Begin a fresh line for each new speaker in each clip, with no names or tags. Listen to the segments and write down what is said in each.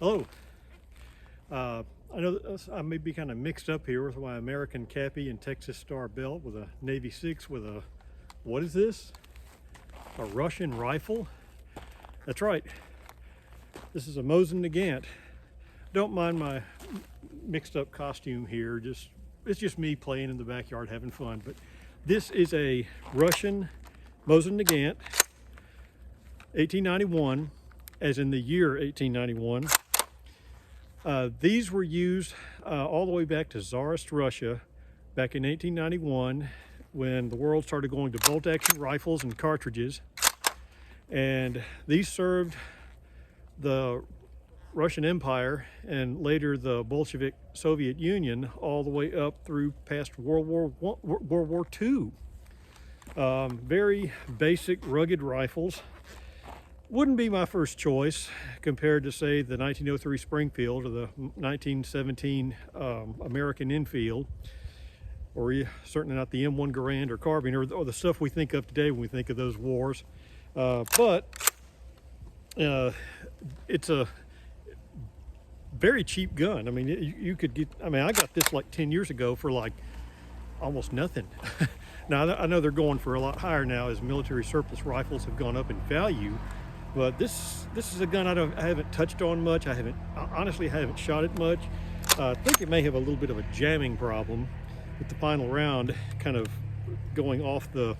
Hello. I know that I may be kind of mixed up here with my American Cappy and Texas Star belt with a Navy 6 with a, what is this? A Russian rifle? That's right. This is a Mosin Nagant. Don't mind my mixed up costume here. It's just me playing in the backyard having fun. But this is a Russian Mosin Nagant, 1891, as in the year 1891. These were used all the way back to Tsarist Russia back in 1891 when the world started going to bolt-action rifles and cartridges. And these served the Russian Empire and later the Bolshevik Soviet Union all the way up through past World War II. Very basic, rugged rifles. Wouldn't be my first choice compared to, say, the 1903 Springfield or the 1917 American Enfield, or certainly not the M1 Garand or carbine, or the stuff we think of today when we think of those wars. But it's a very cheap gun. I mean, you could get, I mean, I got this like 10 years ago for like almost nothing. Now, I know they're going for a lot higher now as military surplus rifles have gone up in value. But this is a gun I haven't touched on much. I honestly haven't shot it much. I think it may have a little bit of a jamming problem with the final round kind of going off the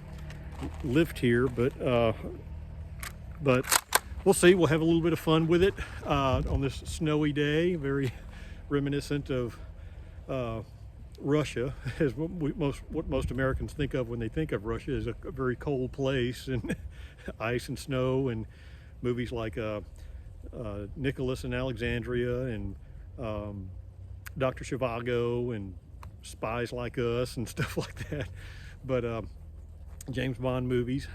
lift here, but we'll see. We'll have a little bit of fun with it on this snowy day. Very reminiscent of Russia, as what most Americans think of when they think of Russia, is a very cold place and ice and snow, and movies like Nicholas and Alexandria and Dr. Zhivago and Spies Like Us and stuff like that. But James Bond movies.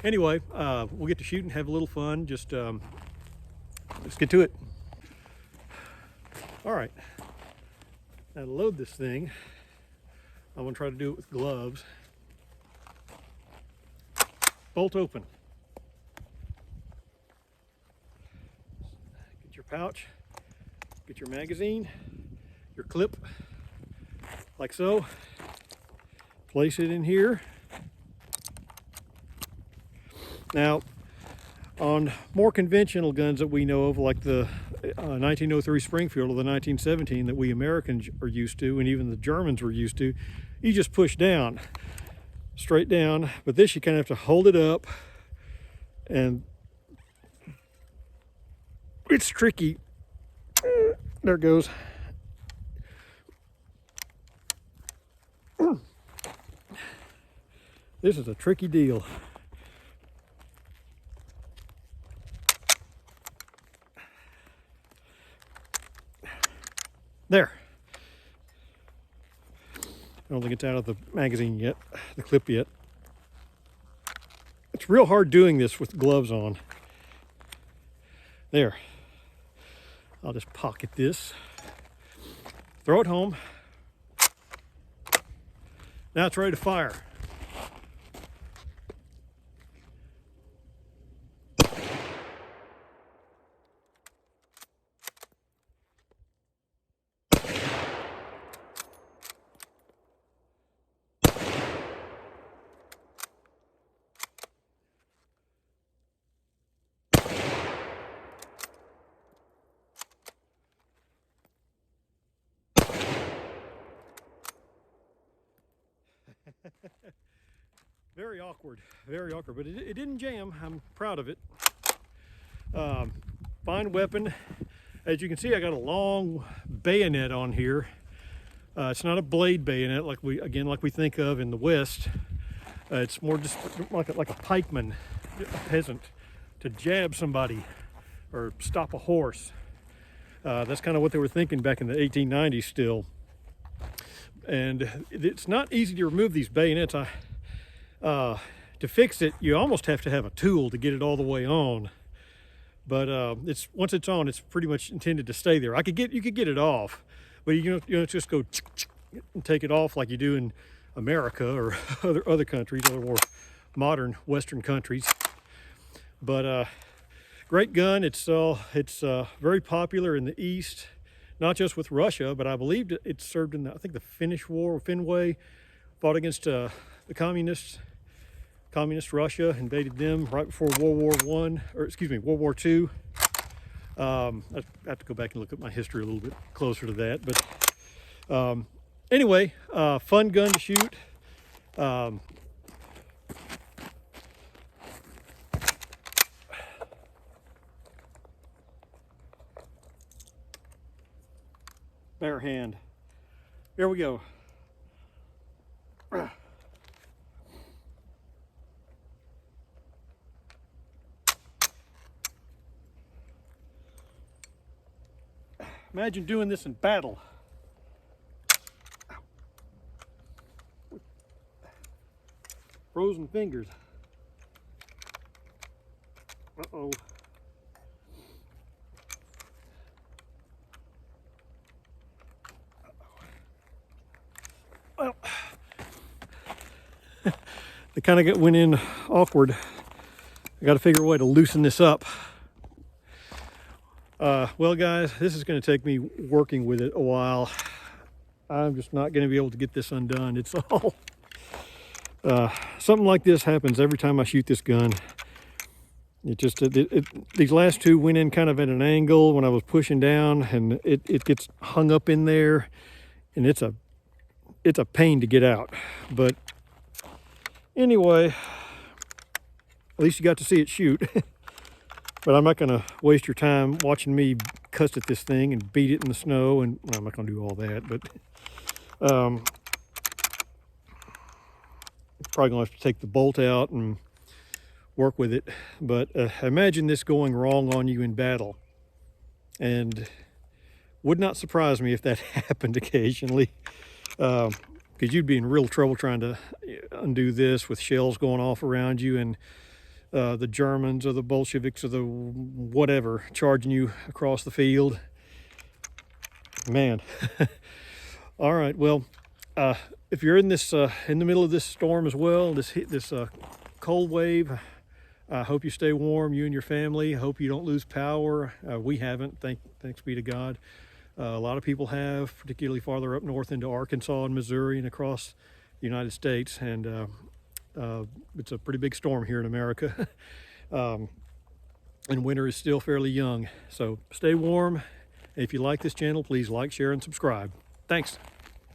Anyway, we'll get to shoot and have a little fun. Just let's get to it. All right. Now to load this thing, I'm gonna try to do it with gloves. Bolt open. Get your pouch, get your magazine, your clip, like so. Place it in here. Now, on more conventional guns that we know of, like the 1903 Springfield or the 1917 that we Americans are used to, and even the Germans were used to, you just push down, straight down. But this, you kind of have to hold it up, and it's tricky. There it goes. This is a tricky deal. There. I don't think it's out of the magazine yet, the clip yet. It's real hard doing this with gloves on. There. I'll just pocket this. Throw it home. Now it's ready to fire. Very awkward, but it didn't jam. I'm proud of it. Fine weapon. As you can see, I got a long bayonet on here. It's not a blade bayonet like we think of in the West. It's more just like a pikeman, a peasant, to jab somebody or stop a horse. That's kind of what they were thinking back in the 1890s still. And it's not easy to remove these bayonets. To fix it, you almost have to have a tool to get it all the way on. But once it's on, it's pretty much intended to stay there. You could get it off, but you don't just go and take it off like you do in America or other countries, other more modern Western countries. But Great gun. It's very popular in the East, not just with Russia, but I believe it served in I think the Finnish War, Finway, fought against the communists. Communist Russia invaded them right before World War I, or excuse me, World War II. I have to go back and look at my history a little bit closer to that, but anyway, fun gun to shoot. Bare hand. Here we go. Imagine doing this in battle. Frozen fingers. Uh-oh. Well, they kind of went in awkward. I got to figure a way to loosen this up. Well, guys, this is going to take me working with it a while. I'm just not going to be able to get this undone. It's all something like this happens every time I shoot this gun. These last two went in kind of at an angle when I was pushing down, and it gets hung up in there, and it's a pain to get out. But anyway, at least you got to see it shoot. But I'm not going to waste your time watching me cuss at this thing and beat it in the snow, and well, I'm not going to do all that, but probably going to have to take the bolt out and work with it. But imagine this going wrong on you in battle, and would not surprise me if that happened occasionally, because you'd be in real trouble trying to undo this with shells going off around you, and the Germans or the Bolsheviks or the whatever charging you across the field. Man. All right, well, if you're in this in the middle of this storm as well, this cold wave, I hope you stay warm, you and your family. I hope you don't lose power. We haven't, thanks be to God. A lot of people have, particularly farther up north into Arkansas and Missouri and across the United States, and it's a pretty big storm here in America. And winter is still fairly young. So stay warm. If you like this channel, please like, share, and subscribe. Thanks.